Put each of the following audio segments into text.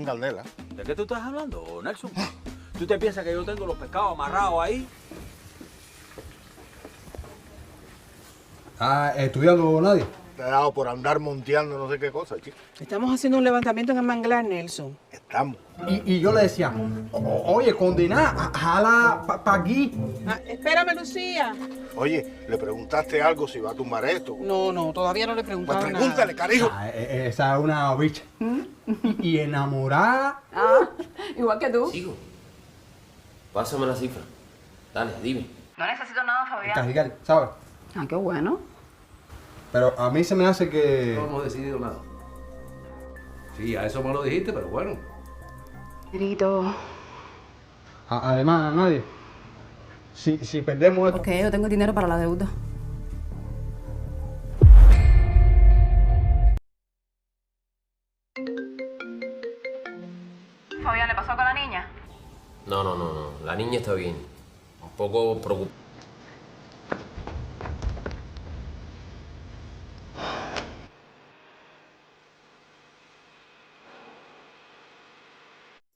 candela. ¿De qué tú estás hablando, Nelson? ¿Tú te piensas que yo tengo los pescados amarrados ahí? ¿Está estudiando nadie? Te he dado por andar monteando no sé qué cosa, chico. Estamos haciendo un levantamiento en el manglar, Nelson. Estamos. Y yo le decía, oye, condená, jala pa' aquí. Espérame, Lucía. Oye, ¿le preguntaste algo si va a tumbar esto? No, todavía no le he Pues preguntado nada. pregúntale, carijo. Esa es una bicha. Y enamorada. Igual que tú. Sigo. Pásame la cifra. Dale, dime. No necesito nada, Fabián. Cajigal, ¿sabes? Ah, qué bueno. Pero a mí se me hace que... No hemos decidido nada. Sí, a eso me lo dijiste, pero bueno. Grito. Además, nadie. Si perdemos esto... Ok, yo tengo dinero para la deuda. Fabián, ¿le pasó con la niña? No. La niña está bien. Un poco preocupada.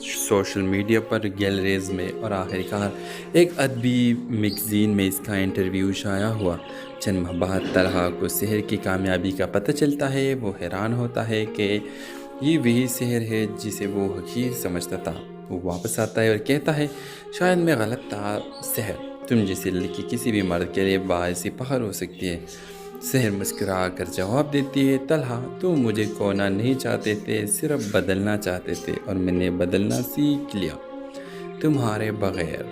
Social media پر galleries میں اور آخر کار ایک ادبی magazine میں اس کا interview شائع ہوا۔ چند ماہ بعد طلحہ کو سحر کی کامیابی کا پتہ چلتا ہے۔ وہ حیران ہوتا ہے کہ یہ وہی سحر ہے جسے وہ حقیر سمجھتا تھا۔ وہ واپس آتا ہے اور کہتا ہے شاید میں غلط تھا، سحر تم جیسے لڑکی کسی بھی مرد کے لیے باعث فخر ہو سکتی ہے۔ سحر مسکرا کر جواب دیتی ہے طلحہ تم مجھے کھونا نہیں چاہتے تھے، صرف بدلنا چاہتے تھے اور میں نے بدلنا سیکھ لیا تمہارے بغیر۔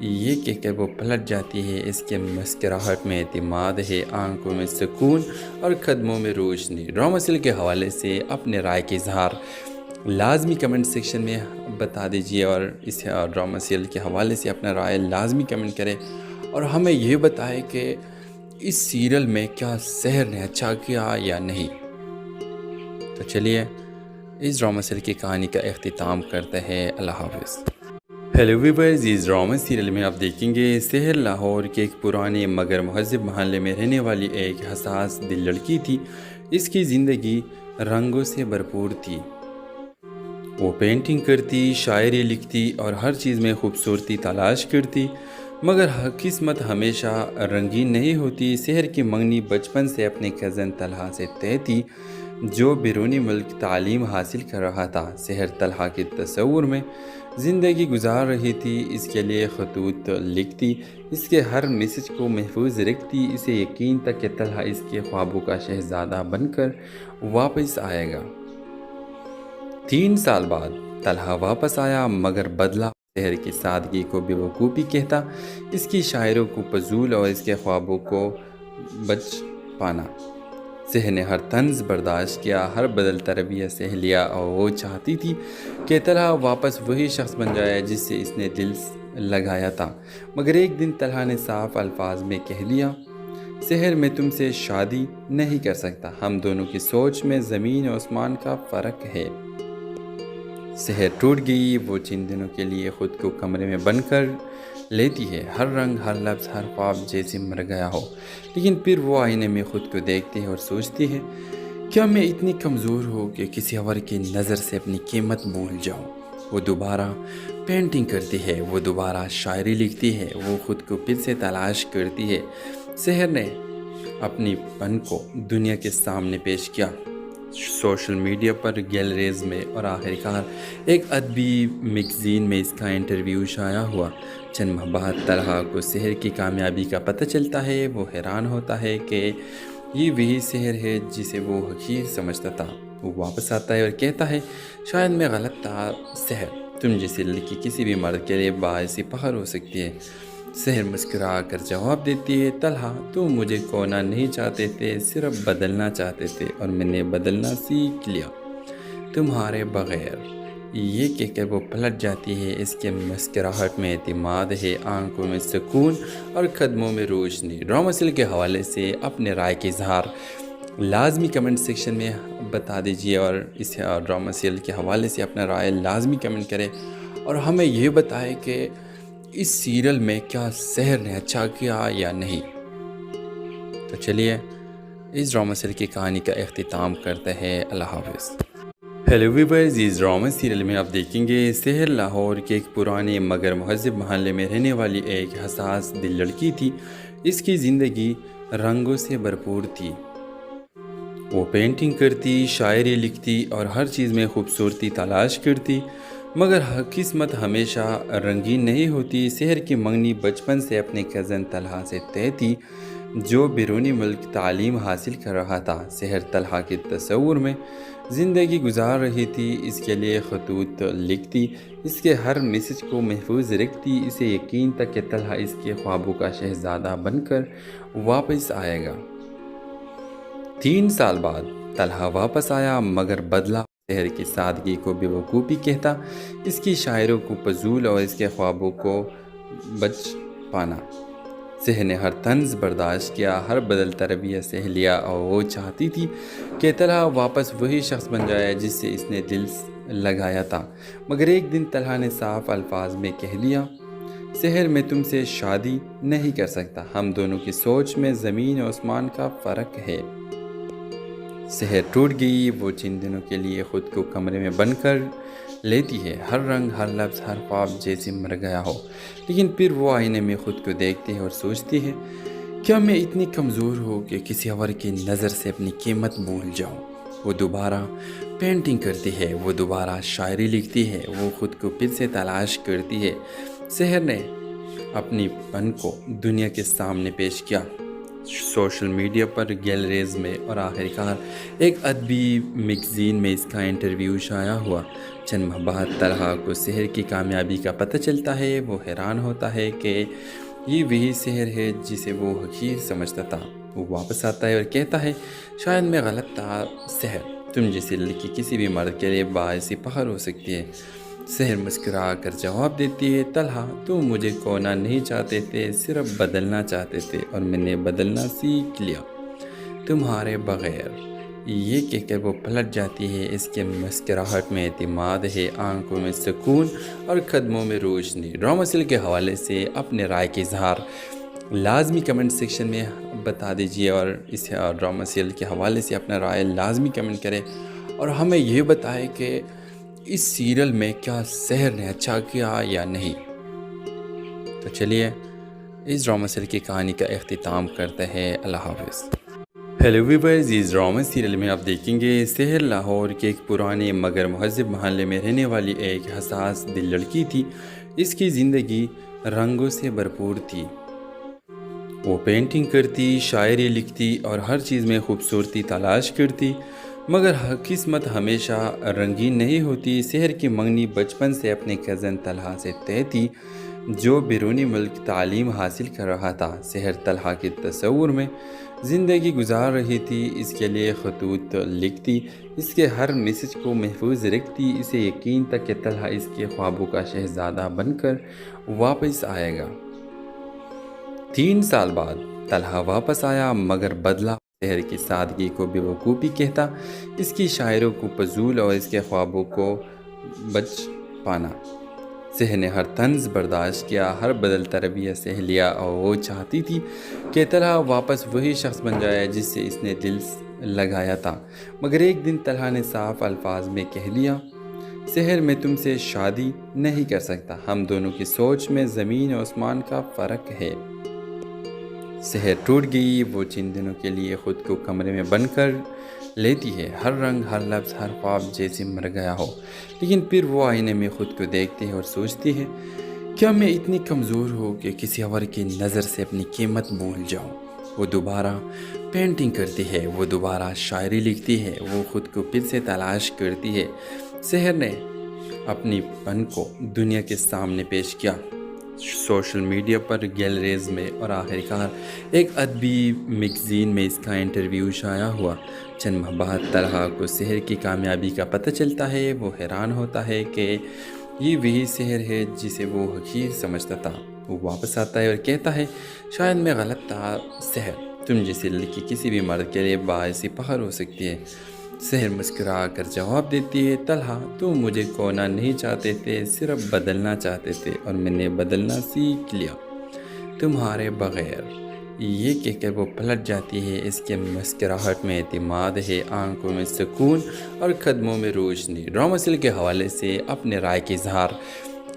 یہ کہہ کر وہ پلٹ جاتی ہے۔ اس کے مسکراہٹ میں اعتماد ہے، آنکھوں میں سکون اور قدموں میں روشنی۔ ڈرامہ سیریل کے حوالے سے اپنے رائے کے اظہار لازمی کمنٹ سیکشن میں بتا دیجیے، اور اس ڈرامہ سیریل کے حوالے سے اپنا رائے لازمی کمنٹ کرے، اور ہمیں یہ بتائے کہ اس سیریل میں کیا سحر نے اچھا کیا یا نہیں۔ تو چلیے اس ڈرامہ سیریل کی کہانی کا اختتام کرتے ہیں۔ اللہ حافظ۔ ہیلو ویورز، اس ڈرامہ سیریل میں آپ دیکھیں گے سحر لاہور کے ایک پرانے مگر مہذب محلے میں رہنے والی ایک حساس دل لڑکی تھی۔ اس کی زندگی رنگوں سے بھرپور تھی۔ وہ پینٹنگ کرتی، شاعری لکھتی اور ہر چیز میں خوبصورتی تلاش کرتی، مگر قسمت ہمیشہ رنگین نہیں ہوتی۔ سحر کی منگنی بچپن سے اپنے کزن طلحہ سے طے تھی، جو بیرونی ملک تعلیم حاصل کر رہا تھا۔ سحر طلحہ کے تصور میں زندگی گزار رہی تھی، اس کے لیے خطوط لکھتی، اس کے ہر میسج کو محفوظ رکھتی۔ اسے یقین تھا کہ طلحہ اس کے خوابوں کا شہزادہ بن کر واپس آئے گا۔ 3 سال بعد طلحہ واپس آیا، مگر بدلا۔ سحر کی سادگی کو بے وقوفی کہتا، اس کی شاعروں کو فضول اور اس کے خوابوں کو بچ پانا۔ سحر نے ہر طنز برداشت کیا، ہر بدلتا رویہ سہ لیا، اور وہ چاہتی تھی کہ طلحہ واپس وہی شخص بن جائے جس سے اس نے دل لگایا تھا۔ مگر ایک دن طلحہ نے صاف الفاظ میں کہہ دیا سحر میں تم سے شادی نہیں کر سکتا، ہم دونوں کی سوچ میں زمین و آسمان کا فرق ہے۔ سحر ٹوٹ گئی۔ وہ چند دنوں کے لیے خود کو کمرے میں بند کر لیتی ہے، ہر رنگ، ہر لفظ، ہر خواب جیسے مر گیا ہو۔ لیکن پھر وہ آئینے میں خود کو دیکھتی ہے اور سوچتی ہے کیا میں اتنی کمزور ہوں کہ کسی اور کی نظر سے اپنی قیمت بھول جاؤں۔ وہ دوبارہ پینٹنگ کرتی ہے، وہ دوبارہ شاعری لکھتی ہے، وہ خود کو پھر سے تلاش کرتی ہے۔ سحر نے اپنی پن کو دنیا کے سامنے پیش کیا۔ سوشل میڈیا پر گیلریز میں اور آخر کار ایک ادبی میگزین میں اس کا انٹرویو شائع ہوا۔ چند ماہ بعد طلحہ کو سحر کی کامیابی کا پتہ چلتا ہے۔ وہ حیران ہوتا ہے کہ یہ وہی سحر ہے جسے وہ حقیر سمجھتا تھا۔ وہ واپس آتا ہے اور کہتا ہے شاید میں غلط تھا، سحر تم جیسے لڑکی کسی بھی مرد کے لیے باعث فخر ہو سکتی ہے۔ سحر مسکرا کر جواب دیتی ہے طلحہ تم مجھے کھونا نہیں چاہتے تھے، صرف بدلنا چاہتے تھے اور میں نے بدلنا سیکھ لیا تمہارے بغیر۔ یہ کہہ کر وہ پلٹ جاتی ہے۔ اس کے مسکراہٹ میں اعتماد ہے، آنکھوں میں سکون اور قدموں میں روشنی۔ ڈرامہ سیریل کے حوالے سے اپنے رائے کے اظہار لازمی کمنٹ سیکشن میں بتا دیجیے، اور اس ڈرامہ سیریل کے حوالے سے اپنا رائے لازمی کمنٹ کرے، اور ہمیں یہ بتائے کہ اس سیریل میں کیا سحر نے اچھا کیا یا نہیں۔ تو چلیے اس ڈرامہ سیریل کی کہانی کا اختتام کرتے ہیں۔ اللہ حافظ۔ ہیلو ویورز، اس ڈرامہ سیریل میں آپ دیکھیں گے سحر لاہور کے ایک پرانے مگر مہذب محلے میں رہنے والی ایک حساس دل لڑکی تھی۔ اس کی زندگی رنگوں سے بھرپور تھی۔ وہ پینٹنگ کرتی، شاعری لکھتی اور ہر چیز میں خوبصورتی تلاش کرتی، مگر قسمت ہمیشہ رنگین نہیں ہوتی۔ سحر کی منگنی بچپن سے اپنے کزن طلحہ سے طے تھی، جو بیرونی ملک تعلیم حاصل کر رہا تھا۔ سحر طلحہ کے تصور میں زندگی گزار رہی تھی، اس کے لیے خطوط لکھتی، اس کے ہر میسج کو محفوظ رکھتی۔ اسے یقین تھا کہ طلحہ اس کے خوابوں کا شہزادہ بن کر واپس آئے گا۔ 3 سال بعد طلحہ واپس آیا، مگر بدلا۔ سحر کی سادگی کو بے وقوفی کہتا، اس کی شاعروں کو فضول اور اس کے خوابوں کو بچ پانا۔ سحر نے ہر طنز برداشت کیا، ہر بدلتا رویہ سہ لیا، اور وہ چاہتی تھی کہ طلحہ واپس وہی شخص بن جائے جس سے اس نے دل لگایا تھا۔ مگر ایک دن طلحہ نے صاف الفاظ میں کہہ دیا سحر میں تم سے شادی نہیں کر سکتا، ہم دونوں کی سوچ میں زمین و آسمان کا فرق ہے۔ سحر ٹوٹ گئی، وہ چند دنوں کے لیے خود کو کمرے میں بند کر لیتی ہے، ہر رنگ، ہر لفظ، ہر خواب جیسے مر گیا ہو، لیکن پھر وہ آئینے میں خود کو دیکھتی ہے اور سوچتی ہے کیا میں اتنی کمزور ہوں کہ کسی اور کی نظر سے اپنی قیمت بھول جاؤں۔ وہ دوبارہ پینٹنگ کرتی ہے، وہ دوبارہ شاعری لکھتی ہے، وہ خود کو پھر سے تلاش کرتی ہے۔ سحر نے اپنی پن کو دنیا کے سامنے پیش کیا، سوشل میڈیا پر، گیلریز میں، اور آخرکار ایک ادبی میگزین میں اس کا انٹرویو شائع ہوا۔ چند ماہ بعد طلحہ کو سحر کی کامیابی کا پتہ چلتا ہے۔ وہ حیران ہوتا ہے کہ یہ وہی سحر ہے جسے وہ حقیر سمجھتا تھا۔ وہ واپس آتا ہے اور کہتا ہے شاید میں غلط تھا، سحر تم جیسی لڑکی کسی بھی مرد کے لیے باعث فخر ہو سکتی ہے۔ سحر مسکرا کر جواب دیتی ہے طلحہ تم مجھے کھونا نہیں چاہتے تھے، صرف بدلنا چاہتے تھے، اور میں نے بدلنا سیکھ لیا تمہارے بغیر۔ یہ کہہ کر وہ پلٹ جاتی ہے۔ اس کے مسکراہٹ میں اعتماد ہے، آنکھوں میں سکون اور قدموں میں روشنی۔ ڈرامہ سیریل کے حوالے سے اپنے رائے کے اظہار لازمی کمنٹ سیکشن میں بتا دیجیے، اور اس ڈرامہ سیریل کے حوالے سے اپنا رائے لازمی کمنٹ کریں، اور ہمیں یہ بتائیں کہ اس سیریل میں کیا سحر نے اچھا کیا یا نہیں۔ تو چلیے اس ڈرامہ سیریل کی کہانی کا اختتام کرتے ہیں۔ اللہ حافظ۔ ہیلو ویورز، اس ڈرامہ سیریل میں آپ دیکھیں گے سحر لاہور کے ایک پرانے مگر مہذب محلے میں رہنے والی ایک حساس دل لڑکی تھی۔ اس کی زندگی رنگوں سے بھرپور تھی۔ وہ پینٹنگ کرتی، شاعری لکھتی اور ہر چیز میں خوبصورتی تلاش کرتی، مگر قسمت ہمیشہ رنگین نہیں ہوتی۔ سحر کی منگنی بچپن سے اپنے کزن طلحہ سے طے تھی، جو بیرونی ملک تعلیم حاصل کر رہا تھا۔ سحر طلحہ کے تصور میں زندگی گزار رہی تھی، اس کے لیے خطوط لکھتی، اس کے ہر میسج کو محفوظ رکھتی۔ اسے یقین تھا کہ طلحہ اس کے خوابوں کا شہزادہ بن کر واپس آئے گا۔ 3 سال بعد طلحہ واپس آیا، مگر بدلا۔ سحر کی سادگی کو بے وقوفی کہتا، اس کی شاعروں کو فضول اور اس کے خوابوں کو بچ پانا۔ سحر نے ہر طنز برداشت کیا، ہر بدلتا رویہ سہ لیا، اور وہ چاہتی تھی کہ طلحہ واپس وہی شخص بن جائے جس سے اس نے دل لگایا تھا۔ مگر ایک دن طلحہ نے صاف الفاظ میں کہہ دیا سحر میں تم سے شادی نہیں کر سکتا، ہم دونوں کی سوچ میں زمین و آسمان کا فرق ہے۔ سحر ٹوٹ گئی، وہ چند دنوں کے لیے خود کو کمرے میں بند کر لیتی ہے، ہر رنگ، ہر لفظ، ہر خواب جیسے مر گیا ہو، لیکن پھر وہ آئینے میں خود کو دیکھتی ہے اور سوچتی ہے کیا میں اتنی کمزور ہوں کہ کسی اور کی نظر سے اپنی قیمت بھول جاؤں۔ وہ دوبارہ پینٹنگ کرتی ہے، وہ دوبارہ شاعری لکھتی ہے، وہ خود کو پھر سے تلاش کرتی ہے۔ سحر نے اپنی پن کو دنیا کے سامنے پیش کیا، سوشل میڈیا پر، گیلریز میں، اور آخرکار ایک ادبی میگزین میں اس کا انٹرویو شائع ہوا۔ چند ماہ بعد طلحہ کو سحر کی کامیابی کا پتہ چلتا ہے۔ وہ حیران ہوتا ہے کہ یہ وہی سحر ہے جسے وہ حقیر سمجھتا تھا۔ وہ واپس آتا ہے اور کہتا ہے شاید میں غلط تھا، سحر تم جیسی لڑکی کسی بھی مرد کے لیے باعث فخر ہو سکتی ہے۔ سحر مسکرا کر جواب دیتی ہے طلحہ تم مجھے کھونا نہیں چاہتے تھے، صرف بدلنا چاہتے تھے، اور میں نے بدلنا سیکھ لیا تمہارے بغیر۔ یہ کہہ کر وہ پلٹ جاتی ہے۔ اس کے مسکراہٹ میں اعتماد ہے، آنکھوں میں سکون اور قدموں میں روشنی۔ ڈرامہ سیریل کے حوالے سے اپنے رائے کے اظہار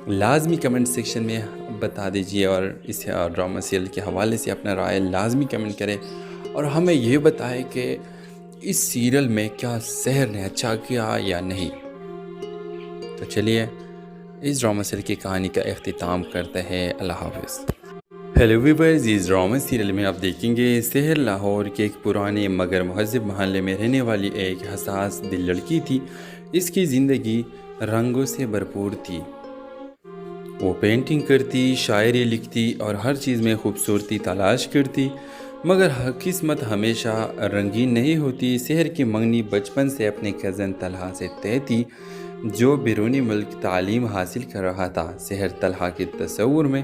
لازمی کمنٹ سیکشن میں بتا دیجیے، اور اس ڈرامہ سیریل کے حوالے سے اپنا رائے لازمی کمنٹ کریں، اور ہمیں یہ بتائیں کہ اس سیریل میں کیا سحر نے اچھا کیا یا نہیں۔ تو چلیے اس ڈرامہ سیریل کی کہانی کا اختتام کرتے ہیں۔ اللہ حافظ۔ ہیلو ویورز، اس ڈرامہ سیریل میں آپ دیکھیں گے سحر لاہور کے ایک پرانے مگر مہذب محلے میں رہنے والی ایک حساس دل لڑکی تھی۔ اس کی زندگی رنگوں سے بھرپور تھی۔ وہ پینٹنگ کرتی، شاعری لکھتی اور ہر چیز میں خوبصورتی تلاش کرتی، مگر قسمت ہمیشہ رنگین نہیں ہوتی۔ سحر کی منگنی بچپن سے اپنے کزن طلحہ سے طے تھی، جو بیرونی ملک تعلیم حاصل کر رہا تھا۔ سحر طلحہ کے تصور میں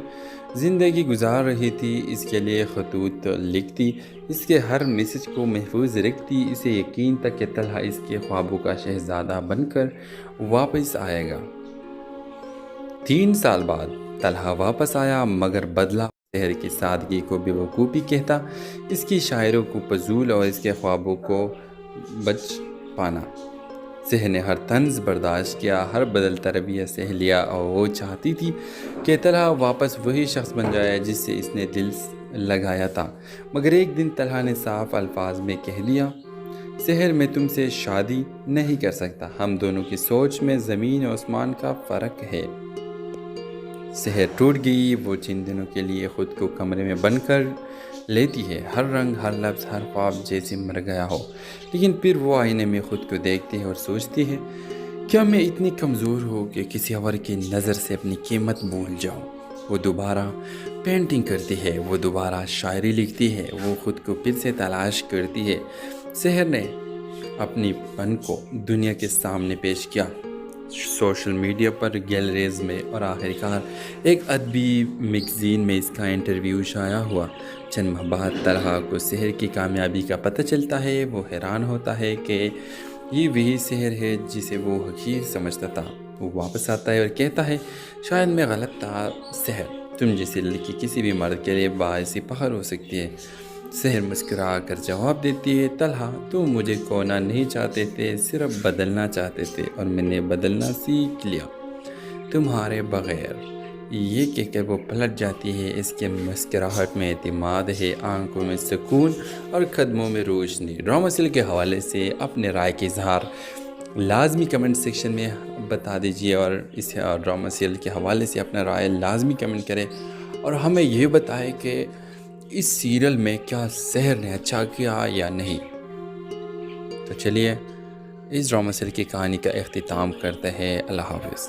زندگی گزار رہی تھی، اس کے لیے خطوط لکھتی، اس کے ہر میسج کو محفوظ رکھتی۔ اسے یقین تھا کہ طلحہ اس کے خوابوں کا شہزادہ بن کر واپس آئے گا۔ 3 سال بعد طلحہ واپس آیا، مگر بدلا۔ سحر کی سادگی کو بے وقوفی کہتا، اس کی شاعروں کو فضول اور اس کے خوابوں کو بچ پانا۔ سحر نے ہر طنز برداشت کیا، ہر بدلتا رویہ سہ لیا، اور وہ چاہتی تھی کہ طلحہ واپس وہی شخص بن جائے جس سے اس نے دل لگایا تھا، مگر ایک دن طلحہ نے صاف الفاظ میں کہہ لیا، سحر میں تم سے شادی نہیں کر سکتا، ہم دونوں کی سوچ میں زمین و آسمان کا فرق ہے۔ سحر ٹوٹ گئی، وہ چند دنوں کے لیے خود کو کمرے میں بند کر لیتی ہے، ہر رنگ، ہر لفظ، ہر خواب جیسے مر گیا ہو، لیکن پھر وہ آئینے میں خود کو دیکھتی ہے اور سوچتی ہے، کیا میں اتنی کمزور ہوں کہ کسی اور کی نظر سے اپنی قیمت بھول جاؤں؟ وہ دوبارہ پینٹنگ کرتی ہے، وہ دوبارہ شاعری لکھتی ہے، وہ خود کو پھر سے تلاش کرتی ہے۔ سحر نے اپنی پن کو دنیا کے سامنے پیش کیا، سوشل میڈیا پر، گیلریز میں، اور آخرکار ایک ادبی میگزین میں اس کا انٹرویو شائع ہوا۔ چند ماہ بعد طلحہ کو سحر کی کامیابی کا پتہ چلتا ہے، وہ حیران ہوتا ہے کہ یہ وہی سحر ہے جسے وہ حقیر سمجھتا تھا۔ وہ واپس آتا ہے اور کہتا ہے، شاید میں غلط تھا سحر، تم جیسی لڑکی کسی بھی مرد کے لیے باعث فخر ہو سکتی ہے۔ سحر مسکرا کر جواب دیتی ہے، طلحہ تم مجھے کھونا نہیں چاہتے تھے، صرف بدلنا چاہتے تھے، اور میں نے بدلنا سیکھ لیا تمہارے بغیر۔ یہ کہہ کر وہ پلٹ جاتی ہے، اس کے مسکراہٹ میں اعتماد ہے، آنکھوں میں سکون اور قدموں میں روشنی۔ ڈرامہ سیریل کے حوالے سے اپنے رائے کے اظہار لازمی کمنٹ سیکشن میں بتا دیجیے، اور اس ڈرامہ سیریل کے حوالے سے اپنا رائے لازمی کمنٹ کریں، اور ہمیں یہ بتائیں کہ اس سیریل میں کیا سحر نے اچھا کیا یا نہیں۔ تو چلیے اس ڈرامہ سیریل کی کہانی کا اختتام کرتے ہیں۔ اللہ حافظ۔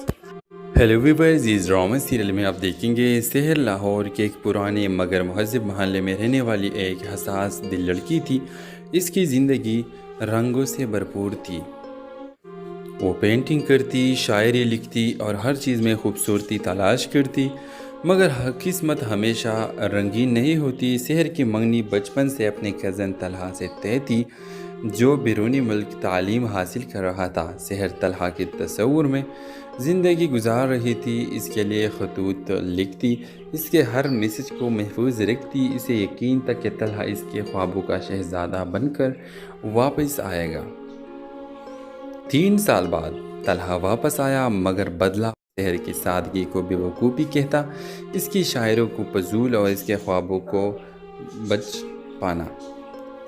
ہیلو ویورز، اس ڈرامہ سیریل میں آپ دیکھیں گے سحر لاہور کے ایک پرانے مگر مہذب محلے میں رہنے والی ایک حساس دل لڑکی تھی۔ اس کی زندگی رنگوں سے بھرپور تھی، وہ پینٹنگ کرتی، شاعری لکھتی، اور ہر چیز میں خوبصورتی تلاش کرتی، مگر قسمت ہمیشہ رنگین نہیں ہوتی۔ سحر کی منگنی بچپن سے اپنے کزن طلحہ سے طے تھی، جو بیرونی ملک تعلیم حاصل کر رہا تھا۔ سحر طلحہ کے تصور میں زندگی گزار رہی تھی، اس کے لیے خطوط لکھتی، اس کے ہر میسج کو محفوظ رکھتی، اسے یقین تھا کہ طلحہ اس کے خوابوں کا شہزادہ بن کر واپس آئے گا۔ 3 سال بعد طلحہ واپس آیا، مگر بدلا۔ سحر کی سادگی کو بے وقوفی کہتا، اس کی شاعروں کو فضول، اور اس کے خوابوں کو بچ پانا۔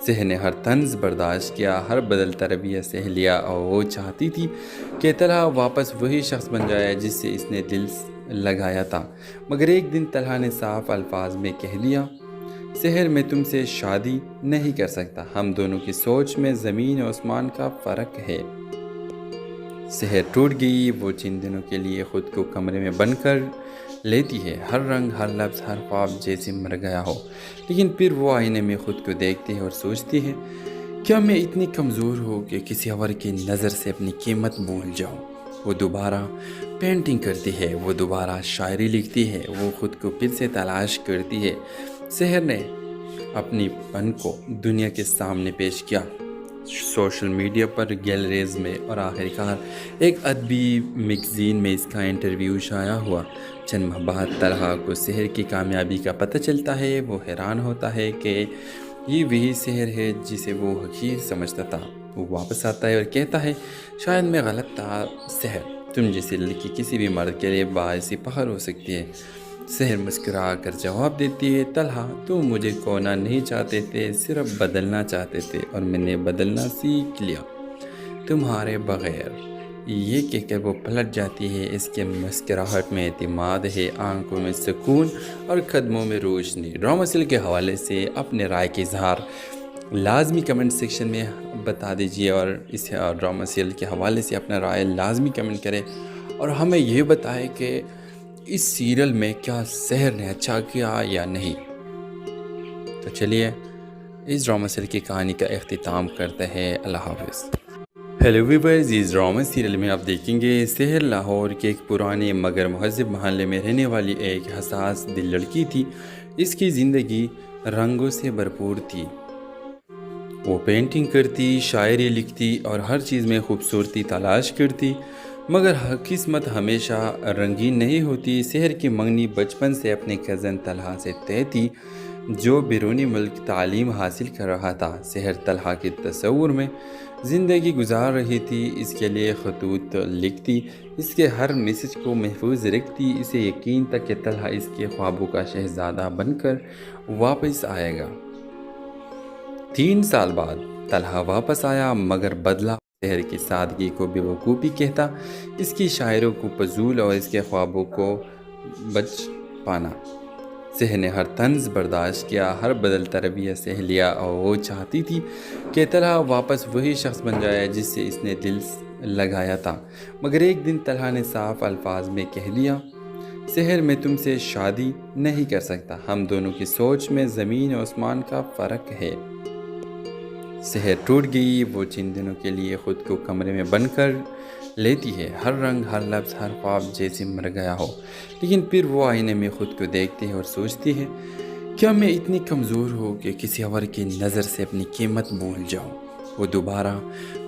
سحر نے ہر طنز برداشت کیا، ہر بدلتا رویہ سہ لیا، اور وہ چاہتی تھی کہ طلحہ واپس وہی شخص بن جائے جس سے اس نے دل لگایا تھا، مگر ایک دن طلحہ نے صاف الفاظ میں کہہ لیا، سحر میں تم سے شادی نہیں کر سکتا، ہم دونوں کی سوچ میں زمین و آسمان کا فرق ہے۔ سحر ٹوٹ گئی، وہ چند دنوں کے لیے خود کو کمرے میں بند کر لیتی ہے، ہر رنگ، ہر لفظ، ہر خواب جیسے مر گیا ہو، لیکن پھر وہ آئینے میں خود کو دیکھتی ہے اور سوچتی ہے، کیا میں اتنی کمزور ہوں کہ کسی اور کی نظر سے اپنی قیمت بھول جاؤں؟ وہ دوبارہ پینٹنگ کرتی ہے، وہ دوبارہ شاعری لکھتی ہے، وہ خود کو پھر سے تلاش کرتی ہے۔ سحر نے اپنی پن کو دنیا کے سامنے پیش کیا، سوشل میڈیا پر، گیلریز میں، اور آخرکار ایک ادبی میگزین میں اس کا انٹرویو شائع ہوا۔ چند ماہ بعد طلحہ کو سحر کی کامیابی کا پتہ چلتا ہے، وہ حیران ہوتا ہے کہ یہ وہی سحر ہے جسے وہ حقیر سمجھتا تھا۔ وہ واپس آتا ہے اور کہتا ہے، شاید میں غلط تھا سحر، تم جیسی لڑکی کسی بھی مرد کے لیے باعث فخر ہو سکتی ہے۔ سحر مسکرا کر جواب دیتی ہے، طلحہ تم مجھے کھونا نہیں چاہتے تھے، صرف بدلنا چاہتے تھے، اور میں نے بدلنا سیکھ لیا تمہارے بغیر۔ یہ کہہ کر وہ پلٹ جاتی ہے، اس کے مسکراہٹ میں اعتماد ہے، آنکھوں میں سکون اور قدموں میں روشنی۔ ڈرامہ سیریل کے حوالے سے اپنے رائے کے اظہار لازمی کمنٹ سیکشن میں بتا دیجیے، اور اس ڈرامہ سیریل کے حوالے سے اپنا رائے لازمی کمنٹ کریں، اور ہمیں یہ بتائیں کہ اس سیریل میں کیا سحر نے اچھا کیا یا نہیں۔ تو چلیے اس ڈرامہ سیریل کی کہانی کا اختتام کرتے ہیں۔ اللہ حافظ۔ ہیلو ویورز، اس ڈرامہ سیریل میں آپ دیکھیں گے سحر لاہور کے ایک پرانے مگر مہذب محلے میں رہنے والی ایک حساس دل لڑکی تھی۔ اس کی زندگی رنگوں سے بھرپور تھی، وہ پینٹنگ کرتی، شاعری لکھتی، اور ہر چیز میں خوبصورتی تلاش کرتی، مگر قسمت ہمیشہ رنگین نہیں ہوتی۔ سحر کی منگنی بچپن سے اپنے کزن طلحہ سے طے تھی، جو بیرونی ملک تعلیم حاصل کر رہا تھا۔ سحر طلحہ کے تصور میں زندگی گزار رہی تھی، اس کے لیے خطوط لکھتی، اس کے ہر میسج کو محفوظ رکھتی، اسے یقین تھا کہ طلحہ اس کے خوابوں کا شہزادہ بن کر واپس آئے گا۔ 3 سال بعد طلحہ واپس آیا، مگر بدلا سحر کی سادگی کو بے وقوفی کہتا، اس کی شاعروں کو فضول اور اس کے خوابوں کو بچ پانا۔ سحر نے ہر طنز برداشت کیا، ہر بدلتا رویہ سہ لیا، اور وہ چاہتی تھی کہ طلحہ واپس وہی شخص بن جائے جس سے اس نے دل لگایا تھا۔ مگر ایک دن طلحہ نے صاف الفاظ میں کہہ دیا، سحر میں تم سے شادی نہیں کر سکتا، ہم دونوں کی سوچ میں زمین و آسمان کا فرق ہے۔ سحر ٹوٹ گئی، وہ چند دنوں کے لیے خود کو کمرے میں بند کر لیتی ہے، ہر رنگ، ہر لفظ، ہر خواب جیسے مر گیا ہو، لیکن پھر وہ آئینے میں خود کو دیکھتی ہے اور سوچتی ہے، کیا میں اتنی کمزور ہوں کہ کسی اور کی نظر سے اپنی قیمت بھول جاؤں؟ وہ دوبارہ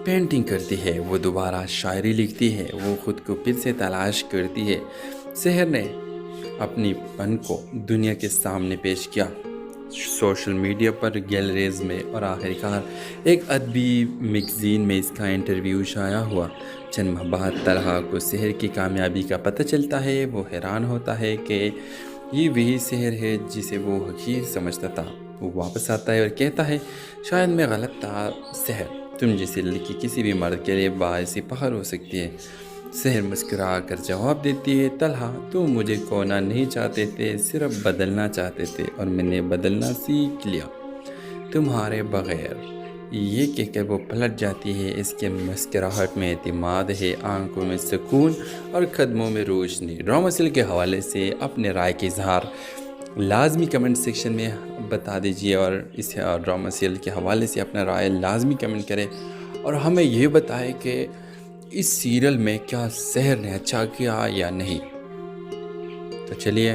پینٹنگ کرتی ہے، وہ دوبارہ شاعری لکھتی ہے، وہ خود کو پھر سے تلاش کرتی ہے۔ سحر نے اپنی پن کو دنیا کے سامنے پیش کیا، سوشل میڈیا پر، گیلریز میں، اور آخرکار ایک ادبی میگزین میں اس کا انٹرویو شائع ہوا۔ چند ماہ بعد طلحہ کو سحر کی کامیابی کا پتہ چلتا ہے، وہ حیران ہوتا ہے کہ یہ وہی سحر ہے جسے وہ حقیر سمجھتا تھا۔ وہ واپس آتا ہے اور کہتا ہے، شاید میں غلط تھا سحر، تم جیسے لڑکی کسی بھی مرد کے لیے باعث فخر ہو سکتی ہے۔ سحر مسکرا کر جواب دیتی ہے، طلحہ تم مجھے کھونا نہیں چاہتے تھے، صرف بدلنا چاہتے تھے، اور میں نے بدلنا سیکھ لیا تمہارے بغیر۔ یہ کہہ کر وہ پلٹ جاتی ہے، اس کے مسکراہٹ میں اعتماد ہے، آنکھوں میں سکون اور قدموں میں روشنی۔ ڈرامہ سیریل کے حوالے سے اپنے رائے کے اظہار لازمی کمنٹ سیکشن میں بتا دیجیے، اور اس ڈرامہ سیریل کے حوالے سے اپنا رائے لازمی کمنٹ کریں، اور ہمیں یہ بتائیں کہ اس سیریل میں کیا سحر نے اچھا کیا یا نہیں۔ تو چلیے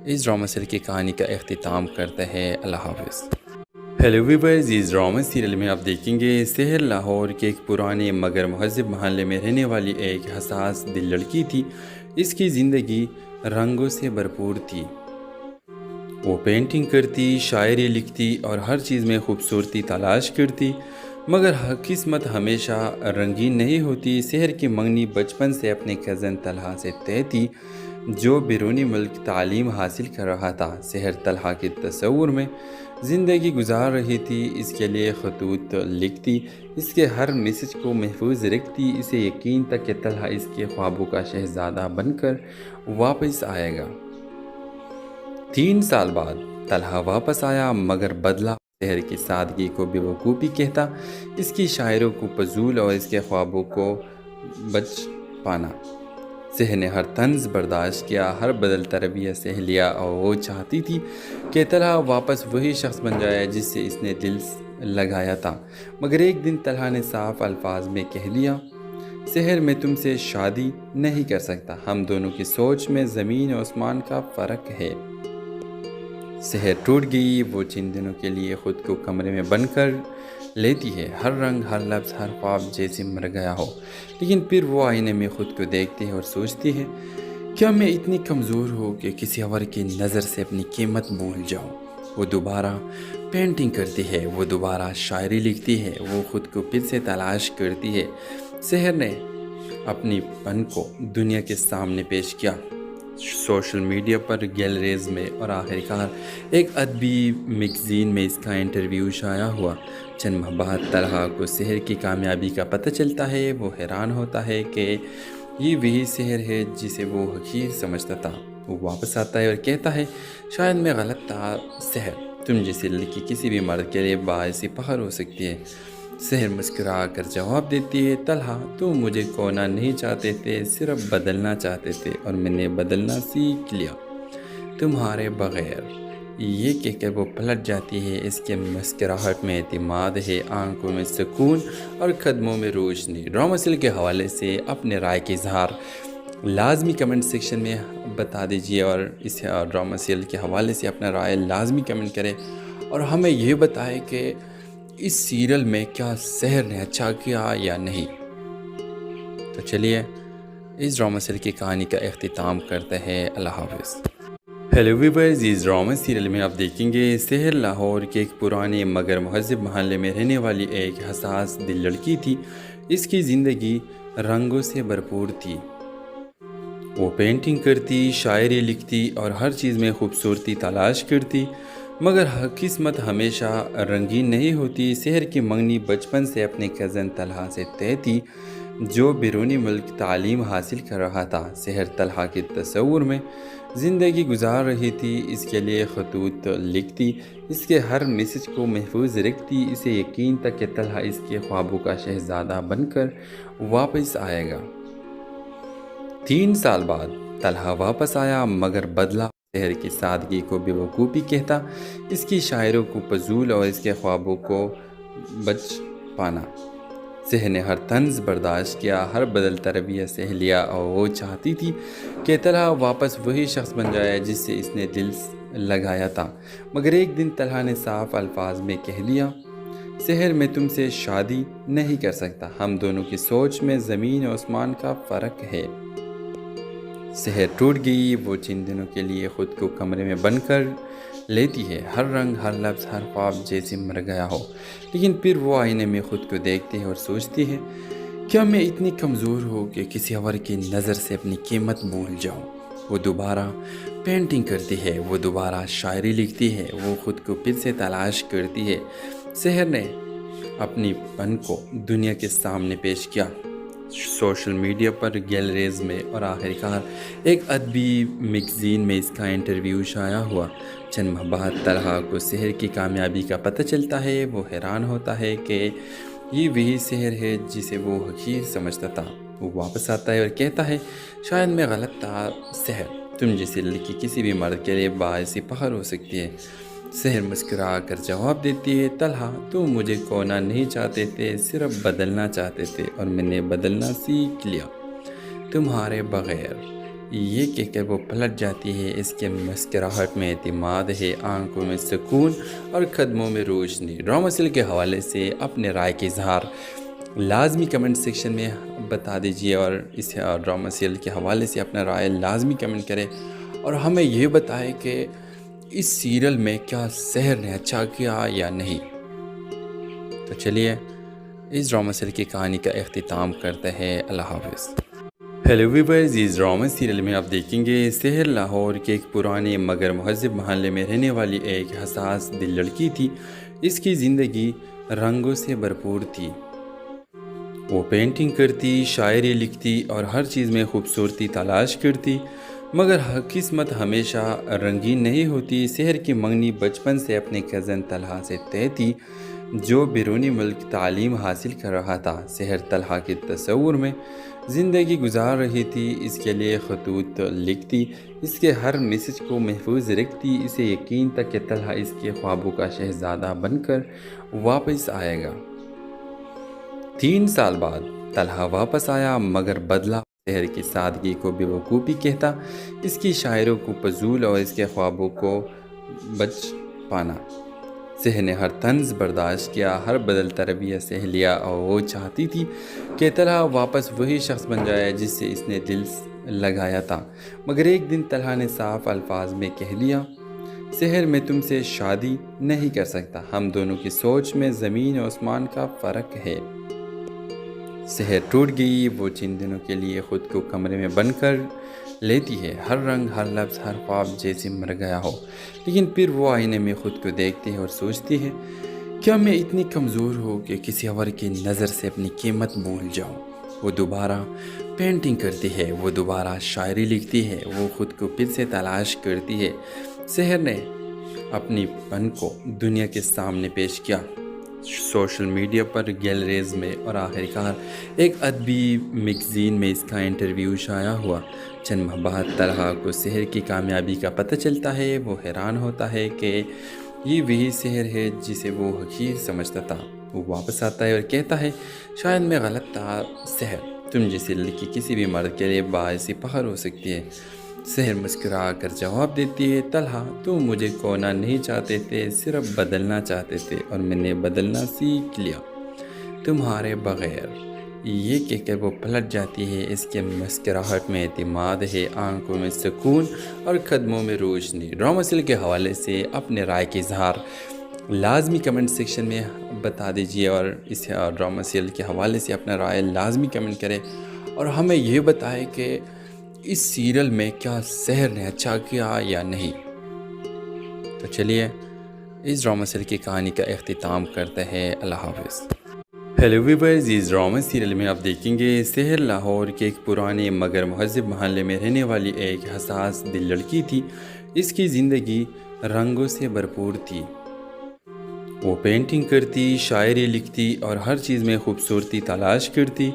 اس ڈرامہ سیریل کی کہانی کا اختتام کرتے ہیں۔ اللہ حافظ۔ ہیلو ویورز، اس ڈرامہ سیریل میں آپ دیکھیں گے سحر لاہور کے ایک پرانے مگر مہذب محلے میں رہنے والی ایک حساس دل لڑکی تھی۔ اس کی زندگی رنگوں سے بھرپور تھی، وہ پینٹنگ کرتی، شاعری لکھتی اور ہر چیز میں خوبصورتی تلاش کرتی، مگر قسمت ہمیشہ رنگین نہیں ہوتی۔ سحر کی منگنی بچپن سے اپنے کزن طلحہ سے طے تھی، جو بیرونی ملک تعلیم حاصل کر رہا تھا۔ سحر طلحہ کے تصور میں زندگی گزار رہی تھی، اس کے لیے خطوط لکھتی، اس کے ہر میسج کو محفوظ رکھتی، اسے یقین تھا کہ طلحہ اس کے خوابوں کا شہزادہ بن کر واپس آئے گا۔ 3 سال بعد طلحہ واپس آیا، مگر بدلا سحر کی سادگی کو بے وقوفی کہتا، اس کی شاعروں کو فضول اور اس کے خوابوں کو بچ پانا۔ سحر نے ہر طنز برداشت کیا، ہر بدلتا رویہ سہ لیا، اور وہ چاہتی تھی کہ طلحہ واپس وہی شخص بن جائے جس سے اس نے دل لگایا تھا۔ مگر ایک دن طلحہ نے صاف الفاظ میں کہہ دیا، سحر میں تم سے شادی نہیں کر سکتا، ہم دونوں کی سوچ میں زمین و آسمان کا فرق ہے۔ سحر ٹوٹ گئی، وہ چند دنوں کے لیے خود کو کمرے میں بند کر لیتی ہے، ہر رنگ، ہر لفظ، ہر خواب جیسے مر گیا ہو، لیکن پھر وہ آئینے میں خود کو دیکھتی ہے اور سوچتی ہے، کیا میں اتنی کمزور ہوں کہ کسی اور کی نظر سے اپنی قیمت بھول جاؤں؟ وہ دوبارہ پینٹنگ کرتی ہے، وہ دوبارہ شاعری لکھتی ہے، وہ خود کو پھر سے تلاش کرتی ہے۔ سحر نے اپنی پن کو دنیا کے سامنے پیش کیا، سوشل میڈیا پر، گیلریز میں، اور آخرکار ایک ادبی میگزین میں اس کا انٹرویو شائع ہوا۔ چند ماہ بعد طلحہ کو سحر کی کامیابی کا پتہ چلتا ہے، وہ حیران ہوتا ہے کہ یہ وہی سحر ہے جسے وہ حقیر سمجھتا تھا۔ وہ واپس آتا ہے اور کہتا ہے، شاید میں غلط تھا سحر، تم جیسے لڑکی کسی بھی مرد کے لیے باعث فخر ہو سکتی ہے۔ سحر مسکرا کر جواب دیتی ہے، طلحہ تم مجھے کھونا نہیں چاہتے تھے، صرف بدلنا چاہتے تھے، اور میں نے بدلنا سیکھ لیا تمہارے بغیر۔ یہ کہہ کر وہ پلٹ جاتی ہے، اس کے مسکراہٹ میں اعتماد ہے، آنکھوں میں سکون اور قدموں میں روشنی۔ ڈرامہ سیریل کے حوالے سے اپنے رائے کے اظہار لازمی کمنٹ سیکشن میں بتا دیجیے، اور اس ڈرامہ سیریل کے حوالے سے اپنا رائے لازمی کمنٹ کریں، اور ہمیں یہ بتائیں کہ اس سیریل میں کیا سحر نے اچھا کیا یا نہیں۔ تو چلیے اس ڈرامہ سیریل کی کہانی کا اختتام کرتے ہیں۔ اللہ حافظ۔ ہیلو ویورز، اس ڈرامہ سیریل میں آپ دیکھیں گے سحر لاہور کے ایک پرانے مگر مہذب محلے میں رہنے والی ایک حساس دل لڑکی تھی۔ اس کی زندگی رنگوں سے بھرپور تھی۔ وہ پینٹنگ کرتی، شاعری لکھتی اور ہر چیز میں خوبصورتی تلاش کرتی، مگر قسمت ہمیشہ رنگین نہیں ہوتی۔ سحر کی منگنی بچپن سے اپنے کزن طلحہ سے طے تھی، جو بیرونی ملک تعلیم حاصل کر رہا تھا۔ سحر طلحہ کے تصور میں زندگی گزار رہی تھی، اس کے لیے خطوط لکھتی، اس کے ہر میسج کو محفوظ رکھتی۔ اسے یقین تھا کہ طلحہ اس کے خوابوں کا شہزادہ بن کر واپس آئے گا۔ 3 سال بعد طلحہ واپس آیا، مگر بدلا۔ سحر کی سادگی کو بے وقوفی کہتا، اس کی شاعروں کو فضول اور اس کے خوابوں کو بچ پانا۔ سحر نے ہر طنز برداشت کیا، ہر بدلتا رویہ سہ لیا، اور وہ چاہتی تھی کہ طلحہ واپس وہی شخص بن جائے جس سے اس نے دل لگایا تھا۔ مگر ایک دن طلحہ نے صاف الفاظ میں کہہ دیا، سحر میں تم سے شادی نہیں کر سکتا، ہم دونوں کی سوچ میں زمین و آسمان کا فرق ہے۔ سحر ٹوٹ گئی۔ وہ چند دنوں کے لیے خود کو کمرے میں بند کر لیتی ہے، ہر رنگ، ہر لفظ، ہر خواب جیسے مر گیا ہو۔ لیکن پھر وہ آئینے میں خود کو دیکھتی ہے اور سوچتی ہے، کیا میں اتنی کمزور ہوں کہ کسی اور کی نظر سے اپنی قیمت بھول جاؤں؟ وہ دوبارہ پینٹنگ کرتی ہے، وہ دوبارہ شاعری لکھتی ہے، وہ خود کو پھر سے تلاش کرتی ہے۔ سحر نے اپنی پن کو دنیا کے سامنے پیش کیا، سوشل میڈیا پر، گیلریز میں، اور آخرکار ایک ادبی میگزین میں اس کا انٹرویو شائع ہوا۔ چند ماہ بعد طلحہ کو سحر کی کامیابی کا پتہ چلتا ہے۔ وہ حیران ہوتا ہے کہ یہ وہی سحر ہے جسے وہ حقیر سمجھتا تھا۔ وہ واپس آتا ہے اور کہتا ہے، شاید میں غلط تھا سحر، تم جیسی لڑکی کسی بھی مرد کے لیے باعث فخر ہو سکتی ہے۔ سحر مسکرا کر جواب دیتی ہے، طلحہ تم مجھے کھونا نہیں چاہتے تھے، صرف بدلنا چاہتے تھے، اور میں نے بدلنا سیکھ لیا تمہارے بغیر۔ یہ کہہ کر وہ پلٹ جاتی ہے۔ اس کے مسکراہٹ میں اعتماد ہے، آنکھوں میں سکون اور قدموں میں روشنی۔ ڈرامہ سیریل کے حوالے سے اپنے رائے کے اظہار لازمی کمنٹ سیکشن میں بتا دیجیے، اور اس ڈرامہ سیریل کے حوالے سے اپنا رائے لازمی کمنٹ کریں، اور ہمیں یہ بتائیں کہ اس سیریل میں کیا سحر نے اچھا کیا یا نہیں۔ تو چلیے اس ڈرامہ سیریل کی کہانی کا اختتام کرتے ہیں۔ اللہ حافظ۔ ہیلو ویورز، اس ڈرامہ سیریل میں آپ دیکھیں گے سحر لاہور کے ایک پرانے مگر مہذب محلے میں رہنے والی ایک حساس دل لڑکی تھی۔ اس کی زندگی رنگوں سے بھرپور تھی۔ وہ پینٹنگ کرتی، شاعری لکھتی اور ہر چیز میں خوبصورتی تلاش کرتی، مگر قسمت ہمیشہ رنگین نہیں ہوتی۔ سحر کی منگنی بچپن سے اپنے کزن طلحہ سے طے تھی، جو بیرونی ملک تعلیم حاصل کر رہا تھا۔ سحر طلحہ کے تصور میں زندگی گزار رہی تھی، اس کے لیے خطوط لکھتی، اس کے ہر میسج کو محفوظ رکھتی۔ اسے یقین تھا کہ طلحہ اس کے خوابوں کا شہزادہ بن کر واپس آئے گا۔ 3 سال بعد طلحہ واپس آیا، مگر بدلا۔ سحر کی سادگی کو بے وقوفی کہتا، اس کی شاعروں کو فضول اور اس کے خوابوں کو بچ پانا۔ سحر نے ہر طنز برداشت کیا، ہر بدلتا رویہ سہ لیا، اور وہ چاہتی تھی کہ طلحہ واپس وہی شخص بن جائے جس سے اس نے دل لگایا تھا۔ مگر ایک دن طلحہ نے صاف الفاظ میں کہہ دیا، سحر میں تم سے شادی نہیں کر سکتا، ہم دونوں کی سوچ میں زمین و آسمان کا فرق ہے۔ سحر ٹوٹ گئی۔ وہ چند دنوں کے لیے خود کو کمرے میں بند کر لیتی ہے، ہر رنگ، ہر لفظ، ہر خواب جیسے مر گیا ہو۔ لیکن پھر وہ آئینے میں خود کو دیکھتی ہے اور سوچتی ہے، کیا میں اتنی کمزور ہوں کہ کسی اور کی نظر سے اپنی قیمت بھول جاؤں؟ وہ دوبارہ پینٹنگ کرتی ہے، وہ دوبارہ شاعری لکھتی ہے، وہ خود کو پھر سے تلاش کرتی ہے۔ سحر نے اپنی پن کو دنیا کے سامنے پیش کیا، سوشل میڈیا پر، گیلریز میں، اور آخرکار ایک ادبی میگزین میں اس کا انٹرویو شائع ہوا۔ چند ماہ بعد طلحہ کو سحر کی کامیابی کا پتہ چلتا ہے۔ وہ حیران ہوتا ہے کہ یہ وہی سحر ہے جسے وہ حقیر سمجھتا تھا۔ وہ واپس آتا ہے اور کہتا ہے، شاید میں غلط تھا سحر، تم جیسی لڑکی کسی بھی مرد کے لیے باعث فخر ہو سکتی ہے۔ سحر مسکرا کر جواب دیتی ہے، طلحہ تم مجھے کھونا نہیں چاہتے تھے، صرف بدلنا چاہتے تھے، اور میں نے بدلنا سیکھ لیا تمہارے بغیر۔ یہ کہہ کر وہ پلٹ جاتی ہے۔ اس کے مسکراہٹ میں اعتماد ہے، آنکھوں میں سکون اور قدموں میں روشنی۔ ڈرامہ سیریل کے حوالے سے اپنے رائے کے اظہار لازمی کمنٹ سیکشن میں بتا دیجیے، اور اس ڈرامہ سیریل کے حوالے سے اپنا رائے لازمی کمنٹ کریں، اور ہمیں یہ بتائیں کہ اس سیریل میں کیا سحر نے اچھا کیا یا نہیں۔ تو چلیے اس ڈرامہ سیریل کی کہانی کا اختتام کرتے ہیں۔ اللہ حافظ۔ ہیلو ویورز، اس ڈرامہ سیریل میں آپ دیکھیں گے سحر لاہور کے ایک پرانے مگر مہذب محلے میں رہنے والی ایک حساس دل لڑکی تھی۔ اس کی زندگی رنگوں سے بھرپور تھی۔ وہ پینٹنگ کرتی، شاعری لکھتی اور ہر چیز میں خوبصورتی تلاش کرتی،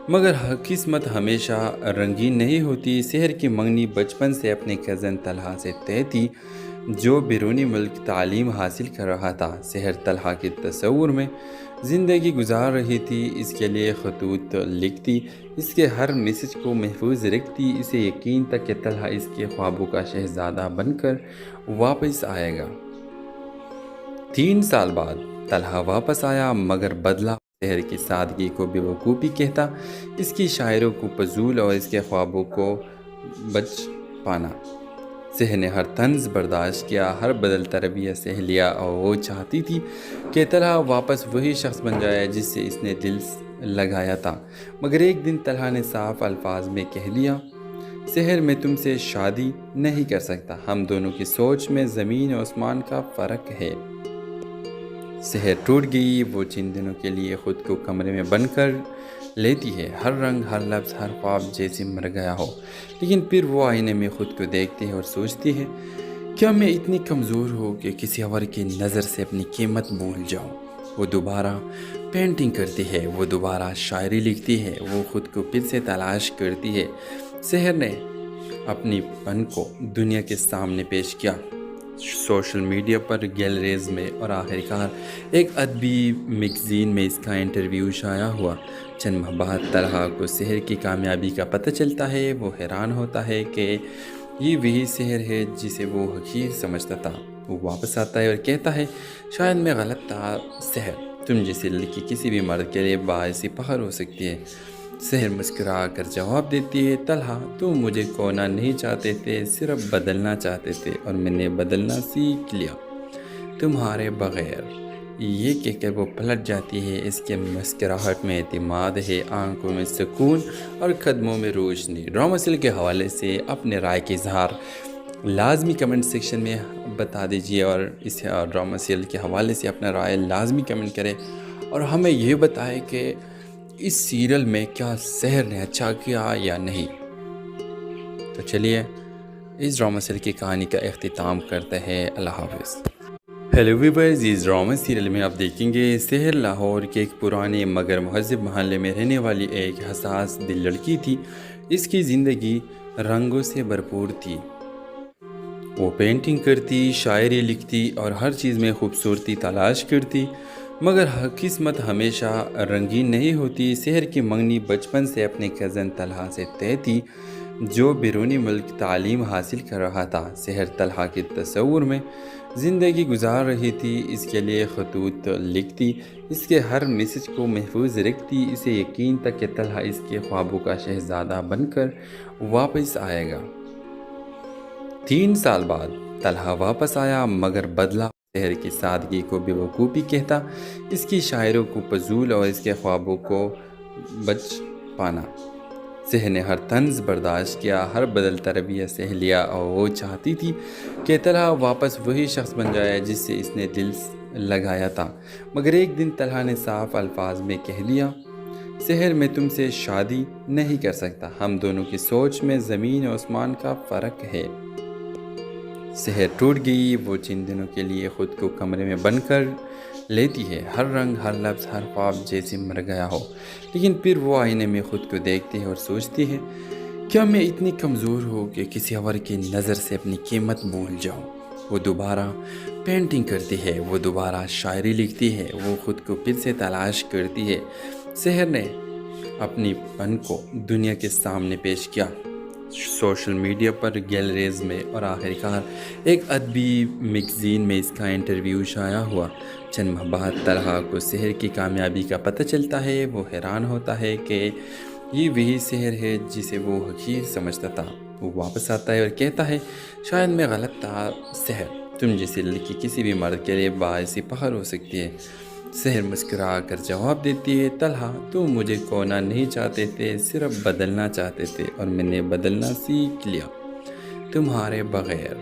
مگر قسمت ہمیشہ رنگین نہیں ہوتی۔ سحر کی منگنی بچپن سے اپنے کزن طلحہ سے طے تھی، جو بیرونی ملک تعلیم حاصل کر رہا تھا۔ سحر طلحہ کے تصور میں زندگی گزار رہی تھی، اس کے لیے خطوط لکھتی، اس کے ہر میسج کو محفوظ رکھتی۔ اسے یقین تھا کہ طلحہ اس کے خوابوں کا شہزادہ بن کر واپس آئے گا۔ 3 سال بعد طلحہ واپس آیا، مگر بدلا۔ سحر کی سادگی کو بے وقوفی کہتا، اس کی شاعروں کو فضول اور اس کے خوابوں کو بچ پانا۔ سحر نے ہر طنز برداشت کیا، ہر بدلتا رویہ سہ لیا، اور وہ چاہتی تھی کہ طلحہ واپس وہی شخص بن جائے جس سے اس نے دل لگایا تھا۔ مگر ایک دن طلحہ نے صاف الفاظ میں کہہ دیا، سحر میں تم سے شادی نہیں کر سکتا، ہم دونوں کی سوچ میں زمین و آسمان کا فرق ہے۔ سحر ٹوٹ گئی۔ وہ چند دنوں کے لیے خود کو کمرے میں بند کر لیتی ہے، ہر رنگ، ہر لفظ، ہر خواب جیسے مر گیا ہو۔ لیکن پھر وہ آئینے میں خود کو دیکھتی ہے اور سوچتی ہے، کیا میں اتنی کمزور ہوں کہ کسی اور کی نظر سے اپنی قیمت بھول جاؤں؟ وہ دوبارہ پینٹنگ کرتی ہے، وہ دوبارہ شاعری لکھتی ہے، وہ خود کو پھر سے تلاش کرتی ہے۔ سحر نے اپنی پن کو دنیا کے سامنے پیش کیا، سوشل میڈیا پر، گیلریز میں، اور آخرکار ایک ادبی میگزین میں اس کا انٹرویو شائع ہوا۔ چند ماہ بعد طلحہ کو سحر کی کامیابی کا پتہ چلتا ہے۔ وہ حیران ہوتا ہے کہ یہ وہی سحر ہے جسے وہ حقیر سمجھتا تھا۔ وہ واپس آتا ہے اور کہتا ہے، شاید میں غلط تھا سحر، تم جیسی لڑکی کسی بھی مرد کے لیے باعث فخر ہو سکتی ہے۔ سحر مسکرا کر جواب دیتی ہے، طلحہ تم مجھے کھونا نہیں چاہتے تھے، صرف بدلنا چاہتے تھے، اور میں نے بدلنا سیکھ لیا تمہارے بغیر۔ یہ کہہ کر وہ پلٹ جاتی ہے۔ اس کے مسکراہٹ میں اعتماد ہے، آنکھوں میں سکون اور قدموں میں روشنی۔ ڈرامہ سیریل کے حوالے سے اپنے رائے کے اظہار لازمی کمنٹ سیکشن میں بتا دیجیے، اور اس ڈرامہ سیریل کے حوالے سے اپنا رائے لازمی کمنٹ کریں، اور ہمیں یہ بتائیں کہ اس سیریل میں کیا سحر نے اچھا کیا یا نہیں۔ تو چلیے اس ڈرامہ سیریل کی کہانی کا اختتام کرتے ہیں۔ اللہ حافظ۔ ہیلو ویورز، اس ڈرامہ سیریل میں آپ دیکھیں گے سحر لاہور کے ایک پرانے مگر مہذب محلے میں رہنے والی ایک حساس دل لڑکی تھی۔ اس کی زندگی رنگوں سے بھرپور تھی۔ وہ پینٹنگ کرتی، شاعری لکھتی اور ہر چیز میں خوبصورتی تلاش کرتی، مگر قسمت ہمیشہ رنگین نہیں ہوتی۔ سحر کی منگنی بچپن سے اپنے کزن طلحہ سے طے تھی، جو بیرونی ملک تعلیم حاصل کر رہا تھا۔ سحر طلحہ کے تصور میں زندگی گزار رہی تھی، اس کے لیے خطوط لکھتی، اس کے ہر میسج کو محفوظ رکھتی۔ اسے یقین تھا کہ طلحہ اس کے خوابوں کا شہزادہ بن کر واپس آئے گا۔ 3 سال بعد طلحہ واپس آیا، مگر بدلا۔ سحر کی سادگی کو بے وقوفی کہتا، اس کی شاعروں کو فضول اور اس کے خوابوں کو بچ پانا۔ سحر نے ہر طنز برداشت کیا، ہر بدلتا رویہ سہ لیا، اور وہ چاہتی تھی کہ طلحہ واپس وہی شخص بن جائے جس سے اس نے دل لگایا تھا۔ مگر ایک دن طلحہ نے صاف الفاظ میں کہہ دیا، سحر میں تم سے شادی نہیں کر سکتا، ہم دونوں کی سوچ میں زمین و آسمان کا فرق ہے۔ سحر ٹوٹ گئی۔ وہ چند دنوں کے لیے خود کو کمرے میں بند کر لیتی ہے، ہر رنگ، ہر لفظ، ہر خواب جیسے مر گیا ہو۔ لیکن پھر وہ آئینے میں خود کو دیکھتی ہے اور سوچتی ہے، کیا میں اتنی کمزور ہوں کہ کسی اور کی نظر سے اپنی قیمت بھول جاؤں؟ وہ دوبارہ پینٹنگ کرتی ہے، وہ دوبارہ شاعری لکھتی ہے، وہ خود کو پھر سے تلاش کرتی ہے۔ سحر نے اپنی پن کو دنیا کے سامنے پیش کیا، سوشل میڈیا پر گیلریز میں اور آخر کار ایک ادبی میگزین میں اس کا انٹرویو شائع ہوا۔ چند ماہ بعد طلحہ کو سحر کی کامیابی کا پتہ چلتا ہے۔ وہ حیران ہوتا ہے کہ یہ وہی سحر ہے جسے وہ حقیر سمجھتا تھا۔ وہ واپس آتا ہے اور کہتا ہے شاید میں غلط تھا، سحر تم جیسی لڑکی کسی بھی مرد کے لیے باعث فخر ہو سکتی ہے۔ سحر مسکرا کر جواب دیتی ہے طلحہ تم مجھے کھونا نہیں چاہتے تھے، صرف بدلنا چاہتے تھے اور میں نے بدلنا سیکھ لیا تمہارے بغیر۔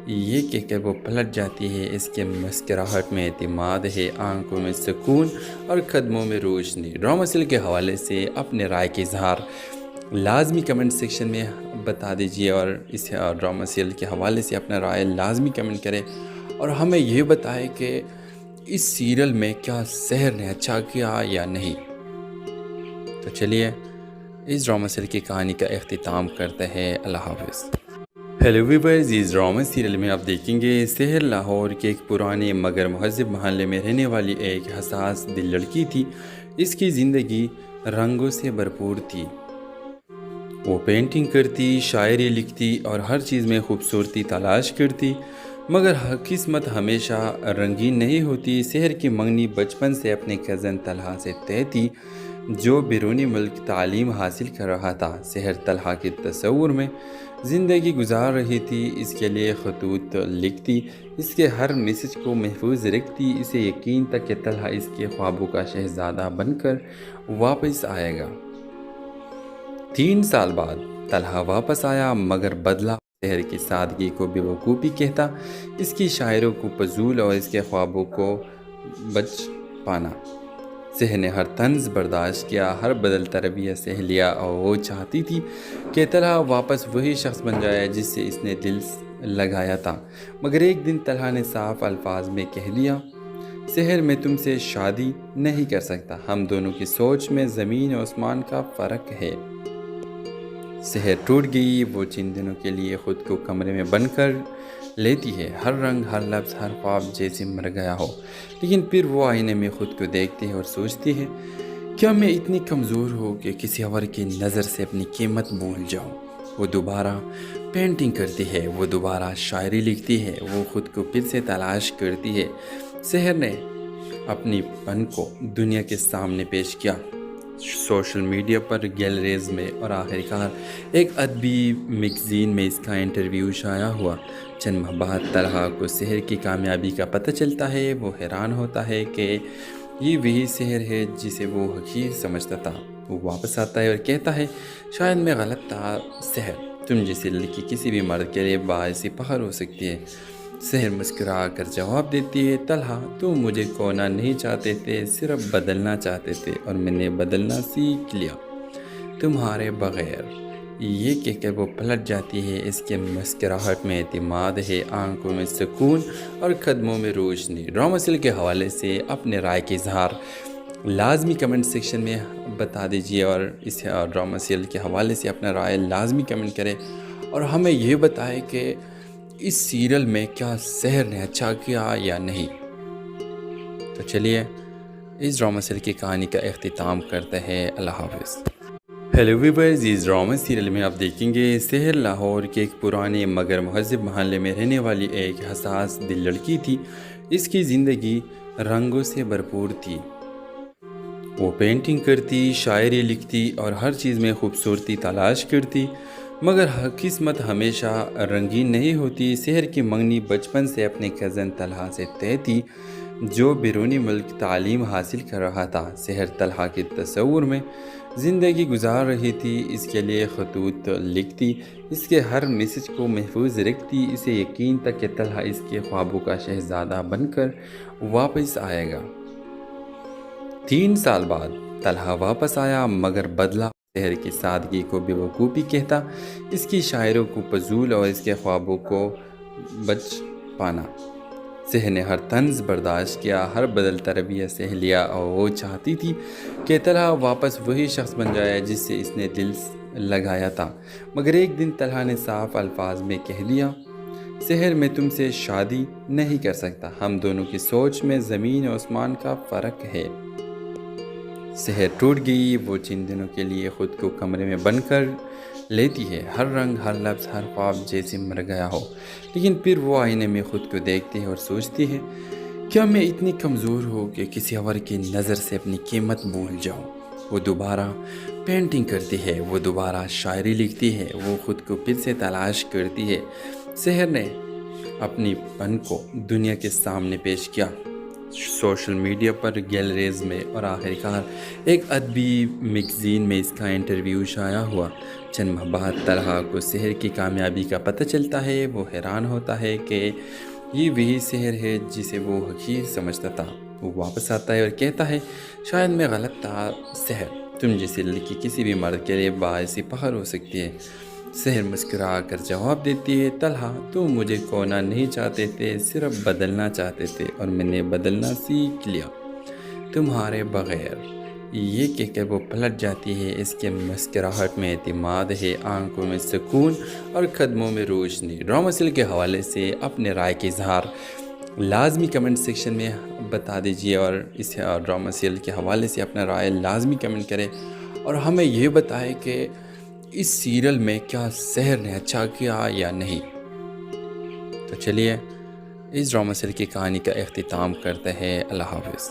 یہ کہہ کر وہ پلٹ جاتی ہے۔ اس کے مسکراہٹ میں اعتماد ہے، آنکھوں میں سکون اور قدموں میں روشنی۔ ڈرامہ سیریل کے حوالے سے اپنے رائے کے اظہار لازمی کمنٹ سیکشن میں بتا دیجیے اور اس ڈرامہ سیریل کے حوالے سے اپنا رائے لازمی کمنٹ کریں اور ہمیں یہ بتائیں کہ اس سیریل میں کیا سحر نے اچھا کیا یا نہیں۔ تو چلیے اس ڈرامہ سیریل کی کہانی کا اختتام کرتے ہیں۔ اللہ حافظ۔ ہیلو ویورز، اس ڈرامہ سیریل میں آپ دیکھیں گے سحر لاہور کے ایک پرانے مگر مہذب محلے میں رہنے والی ایک حساس دل لڑکی تھی۔ اس کی زندگی رنگوں سے بھرپور تھی۔ وہ پینٹنگ کرتی، شاعری لکھتی اور ہر چیز میں خوبصورتی تلاش کرتی، مگر قسمت ہمیشہ رنگین نہیں ہوتی۔ سحر کی منگنی بچپن سے اپنے کزن طلحہ سے طے تھی جو بیرونی ملک تعلیم حاصل کر رہا تھا۔ سحر طلحہ کے تصور میں زندگی گزار رہی تھی، اس کے لیے خطوط لکھتی، اس کے ہر میسج کو محفوظ رکھتی۔ اسے یقین تھا کہ طلحہ اس کے خوابوں کا شہزادہ بن کر واپس آئے گا۔ 3 سال بعد طلحہ واپس آیا مگر بدلا۔ سحر کی سادگی کو بے وقوفی کہتا، اس کی شاعروں کو فضول اور اس کے خوابوں کو بچ پانا۔ سحر نے ہر طنز برداشت کیا، ہر بدلتا رویہ سہ لیا اور وہ چاہتی تھی کہ طلحہ واپس وہی شخص بن جائے جس سے اس نے دل لگایا تھا۔ مگر ایک دن طلحہ نے صاف الفاظ میں کہہ دیا سحر میں تم سے شادی نہیں کر سکتا، ہم دونوں کی سوچ میں زمین و آسمان کا فرق ہے۔ سحر ٹوٹ گئی۔ وہ چند دنوں کے لیے خود کو کمرے میں بند کر لیتی ہے، ہر رنگ، ہر لفظ، ہر خواب جیسے مر گیا ہو۔ لیکن پھر وہ آئینے میں خود کو دیکھتی ہے اور سوچتی ہے کیا میں اتنی کمزور ہوں کہ کسی اور کی نظر سے اپنی قیمت بھول جاؤں۔ وہ دوبارہ پینٹنگ کرتی ہے، وہ دوبارہ شاعری لکھتی ہے، وہ خود کو پھر سے تلاش کرتی ہے۔ سحر نے اپنی پن کو دنیا کے سامنے پیش کیا۔ سوشل میڈیا پر گیلریز میں اور آخر کار ایک ادبی میگزین میں اس کا انٹرویو شائع ہوا۔ چند ماہ بعد طلحہ کو سحر کی کامیابی کا پتہ چلتا ہے۔ وہ حیران ہوتا ہے کہ یہ وہی سحر ہے جسے وہ حقیر سمجھتا تھا۔ وہ واپس آتا ہے اور کہتا ہے شاید میں غلط تھا، سحر تم جیسی لڑکی کسی بھی مرد کے لیے باعث فخر ہو سکتی ہے۔ سحر مسکرا کر جواب دیتی ہے طلحہ تم مجھے کھونا نہیں چاہتے تھے، صرف بدلنا چاہتے تھے اور میں نے بدلنا سیکھ لیا تمہارے بغیر۔ یہ کہہ کر وہ پلٹ جاتی ہے۔ اس کے مسکراہٹ میں اعتماد ہے، آنکھوں میں سکون اور قدموں میں روشنی۔ ڈرامہ سیریل کے حوالے سے اپنے رائے کے اظہار لازمی کمنٹ سیکشن میں بتا دیجیے اور اس ڈرامہ سیریل کے حوالے سے اپنا رائے لازمی کمنٹ کریں اور ہمیں یہ بتائیں کہ اس سیریل میں کیا سحر نے اچھا کیا یا نہیں۔ تو چلیے اس ڈرامہ سیریل کی کہانی کا اختتام کرتے ہیں۔ اللہ حافظ۔ ہیلو ویورز، اس ڈرامہ سیریل میں آپ دیکھیں گے سحر لاہور کے ایک پرانے مگر مہذب محلے میں رہنے والی ایک حساس دل لڑکی تھی۔ اس کی زندگی رنگوں سے بھرپور تھی۔ وہ پینٹنگ کرتی، شاعری لکھتی اور ہر چیز میں خوبصورتی تلاش کرتی، مگر قسمت ہمیشہ رنگین نہیں ہوتی۔ سحر کی منگنی بچپن سے اپنے کزن طلحہ سے طے تھی جو بیرونی ملک تعلیم حاصل کر رہا تھا۔ سحر طلحہ کے تصور میں زندگی گزار رہی تھی، اس کے لیے خطوط لکھتی، اس کے ہر میسج کو محفوظ رکھتی۔ اسے یقین تھا کہ طلحہ اس کے خوابوں کا شہزادہ بن کر واپس آئے گا۔ 3 سال بعد طلحہ واپس آیا مگر بدلا۔ سحر کی سادگی کو بے وقوفی کہتا، اس کی شاعروں کو فضول اور اس کے خوابوں کو بچ پانا۔ سحر نے ہر طنز برداشت کیا، ہر بدلتا رویہ سہ لیا اور وہ چاہتی تھی کہ طلحہ واپس وہی شخص بن جائے جس سے اس نے دل لگایا تھا۔ مگر ایک دن طلحہ نے صاف الفاظ میں کہہ دیا سحر میں تم سے شادی نہیں کر سکتا، ہم دونوں کی سوچ میں زمین و آسمان کا فرق ہے۔ سحر ٹوٹ گئی۔ وہ چند دنوں کے لیے خود کو کمرے میں بند کر لیتی ہے، ہر رنگ، ہر لفظ، ہر خواب جیسے مر گیا ہو، لیکن پھر وہ آئینے میں خود کو دیکھتی ہے اور سوچتی ہے کیا میں اتنی کمزور ہوں کہ کسی اور کی نظر سے اپنی قیمت بھول جاؤں۔ وہ دوبارہ پینٹنگ کرتی ہے، وہ دوبارہ شاعری لکھتی ہے، وہ خود کو پھر سے تلاش کرتی ہے۔ سحر نے اپنی پن کو دنیا کے سامنے پیش کیا، سوشل میڈیا پر، گیلریز میں، اور آخر کار ایک ادبی میگزین میں اس کا انٹرویو شائع ہوا۔ چند ماہ بعد طلحہ کو سحر کی کامیابی کا پتہ چلتا ہے۔ وہ حیران ہوتا ہے کہ یہ وہی سحر ہے جسے وہ حقیر سمجھتا تھا۔ وہ واپس آتا ہے اور کہتا ہے شاید میں غلط تھا، سحر تم جیسے لڑکی کسی بھی مرد کے لیے باعث فخر ہو سکتی ہے۔ سحر مسکرا کر جواب دیتی ہے طلحہ تم مجھے کھونا نہیں چاہتے تھے، صرف بدلنا چاہتے تھے، اور میں نے بدلنا سیکھ لیا تمہارے بغیر۔ یہ کہہ کر وہ پلٹ جاتی ہے۔ اس کے مسکراہٹ میں اعتماد ہے، آنکھوں میں سکون اور قدموں میں روشنی۔ ڈرامہ سیریل کے حوالے سے اپنے رائے کے اظہار لازمی کمنٹ سیکشن میں بتا دیجیے، اور اس ڈرامہ سیریل کے حوالے سے اپنا رائے لازمی کمنٹ کریں، اور ہمیں یہ بتائیں کہ اس سیریل میں کیا سحر نے اچھا کیا یا نہیں۔ تو چلیے اس ڈرامہ سیریل کی کہانی کا اختتام کرتے ہیں۔ اللہ حافظ۔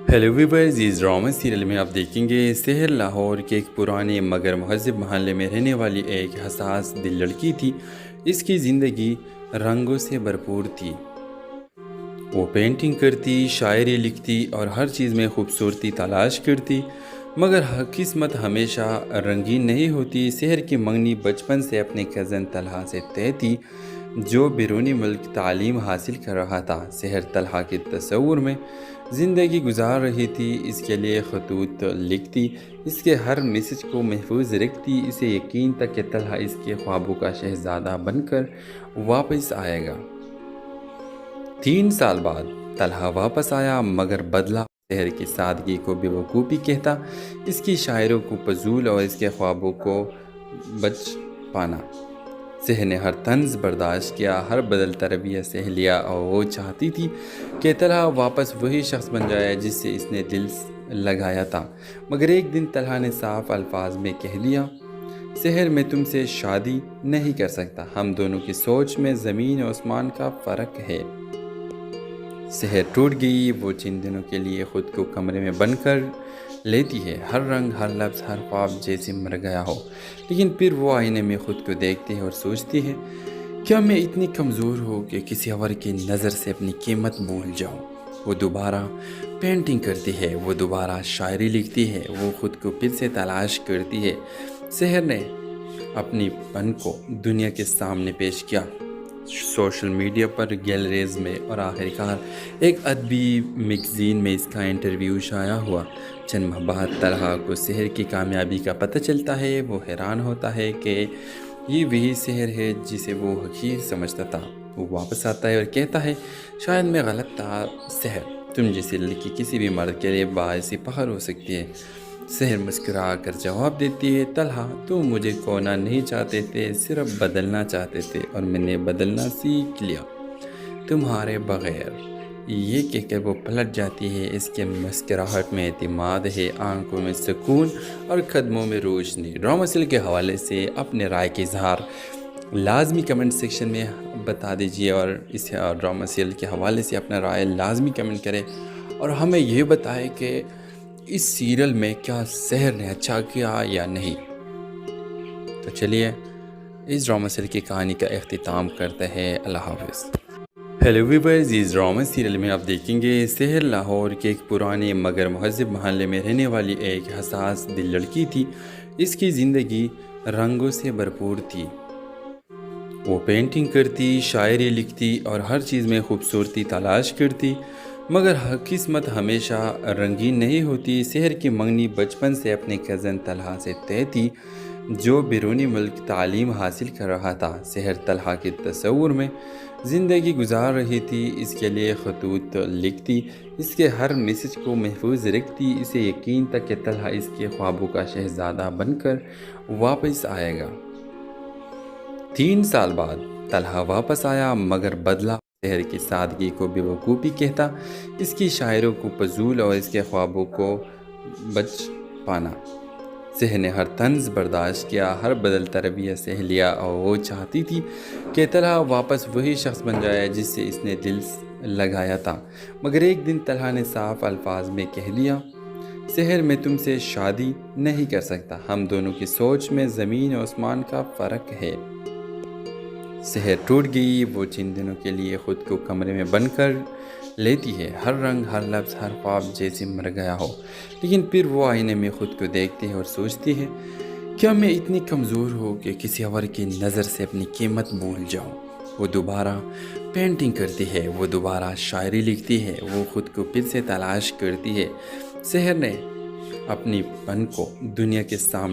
ہیلو ویورز، اس ڈرامہ سیریل میں آپ دیکھیں گے سحر لاہور کے ایک پرانے مگر مہذب محلے میں رہنے والی ایک حساس دل لڑکی تھی۔ اس کی زندگی رنگوں سے بھرپور تھی۔ وہ پینٹنگ کرتی، شاعری لکھتی اور ہر چیز میں خوبصورتی تلاش کرتی، مگر قسمت ہمیشہ رنگین نہیں ہوتی۔ سحر کی منگنی بچپن سے اپنے کزن طلحہ سے طے تھی، جو بیرونی ملک تعلیم حاصل کر رہا تھا۔ سحر طلحہ کے تصور میں زندگی گزار رہی تھی، اس کے لیے خطوط لکھتی، اس کے ہر میسج کو محفوظ رکھتی۔ اسے یقین تھا کہ طلحہ اس کے خوابوں کا شہزادہ بن کر واپس آئے گا۔ 3 سال بعد طلحہ واپس آیا، مگر بدلا۔ سحر کی سادگی کو بے وقوفی کہتا، اس کی شاعروں کو فضول اور اس کے خوابوں کو بچ پانا۔ سحر نے ہر طنز برداشت کیا، ہر بدلتا رویہ سہ لیا، اور وہ چاہتی تھی کہ طلحہ واپس وہی شخص بن جائے جس سے اس نے دل لگایا تھا۔ مگر ایک دن طلحہ نے صاف الفاظ میں کہہ دیا سحر میں تم سے شادی نہیں کر سکتا، ہم دونوں کی سوچ میں زمین و آسمان کا فرق ہے۔ سحر ٹوٹ گئی۔ وہ چند دنوں کے لیے خود کو کمرے میں بند کر لیتی ہے، ہر رنگ، ہر لفظ، ہر خواب جیسے مر گیا ہو، لیکن پھر وہ آئینے میں خود کو دیکھتی ہے اور سوچتی ہے کیا میں اتنی کمزور ہوں کہ کسی اور کی نظر سے اپنی قیمت بھول جاؤں۔ وہ دوبارہ پینٹنگ کرتی ہے، وہ دوبارہ شاعری لکھتی ہے، وہ خود کو پھر سے تلاش کرتی ہے۔ سحر نے اپنی پن کو دنیا کے سامنے پیش کیا، سوشل میڈیا پر، گیلریز میں، اور آخر کار ایک ادبی میگزین میں اس کا انٹرویو شائع ہوا۔ چند ماہ بعد طلحہ کو سحر کی کامیابی کا پتہ چلتا ہے۔ وہ حیران ہوتا ہے کہ یہ وہی سحر ہے جسے وہ حقیر سمجھتا تھا۔ وہ واپس آتا ہے اور کہتا ہے شاید میں غلط تھا، سحر تم جیسے لڑکی کسی بھی مرد کے لیے باعث فخر ہو سکتی ہے۔ سحر مسکرا کر جواب دیتی ہے طلحہ تم مجھے کھونا نہیں چاہتے تھے، صرف بدلنا چاہتے تھے، اور میں نے بدلنا سیکھ لیا تمہارے بغیر۔ یہ کہہ کر وہ پلٹ جاتی ہے۔ اس کے مسکراہٹ میں اعتماد ہے، آنکھوں میں سکون اور قدموں میں روشنی۔ ڈرامہ سیریل کے حوالے سے اپنے رائے کے اظہار لازمی کمنٹ سیکشن میں بتا دیجیے، اور اس ڈرامہ سیریل کے حوالے سے اپنا رائے لازمی کمنٹ کریں، اور ہمیں یہ بتائیں کہ اس سیریل میں کیا سحر نے اچھا کیا یا نہیں۔ تو چلیے اس ڈرامہ سیریل کی کہانی کا اختتام کرتے ہیں۔ اللہ حافظ۔ ہیلو ویورز، اس ڈرامہ سیریل میں آپ دیکھیں گے سحر لاہور کے ایک پرانے مگر مہذب محلے میں رہنے والی ایک حساس دل لڑکی تھی۔ اس کی زندگی رنگوں سے بھرپور تھی۔ وہ پینٹنگ کرتی، شاعری لکھتی اور ہر چیز میں خوبصورتی تلاش کرتی، مگر قسمت ہمیشہ رنگین نہیں ہوتی۔ سحر کی منگنی بچپن سے اپنے کزن طلحہ سے طے تھی، جو بیرونی ملک تعلیم حاصل کر رہا تھا۔ سحر طلحہ کے تصور میں زندگی گزار رہی تھی، اس کے لیے خطوط لکھتی، اس کے ہر میسج کو محفوظ رکھتی۔ اسے یقین تھا کہ طلحہ اس کے خوابوں کا شہزادہ بن کر واپس آئے گا۔ 3 سال بعد طلحہ واپس آیا، مگر بدلا۔ سحر کی سادگی کو بے وقوفی کہتا، اس کی شاعروں کو فضول اور اس کے خوابوں کو بچ پانا۔ سحر نے ہر طنز برداشت کیا، ہر بدلتا رویہ سہ لیا، اور وہ چاہتی تھی کہ طلحہ واپس وہی شخص بن جائے جس سے اس نے دل لگایا تھا۔ مگر ایک دن طلحہ نے صاف الفاظ میں کہہ دیا، سحر میں تم سے شادی نہیں کر سکتا، ہم دونوں کی سوچ میں زمین و آسمان کا فرق ہے۔ سحر ٹوٹ گئی، وہ چند دنوں کے لیے خود کو کمرے میں بند کر لیتی ہے، ہر رنگ، ہر لفظ، ہر خواب جیسے مر گیا ہو، لیکن پھر وہ آئینے میں خود کو دیکھتی ہے اور سوچتی ہے، کیا میں اتنی کمزور ہوں کہ کسی اور کی نظر سے اپنی قیمت بھول جاؤں؟ وہ دوبارہ پینٹنگ کرتی ہے، وہ دوبارہ شاعری لکھتی ہے، وہ خود کو پھر سے تلاش کرتی ہے۔ سحر نے اپنی پن کو دنیا کے سامنے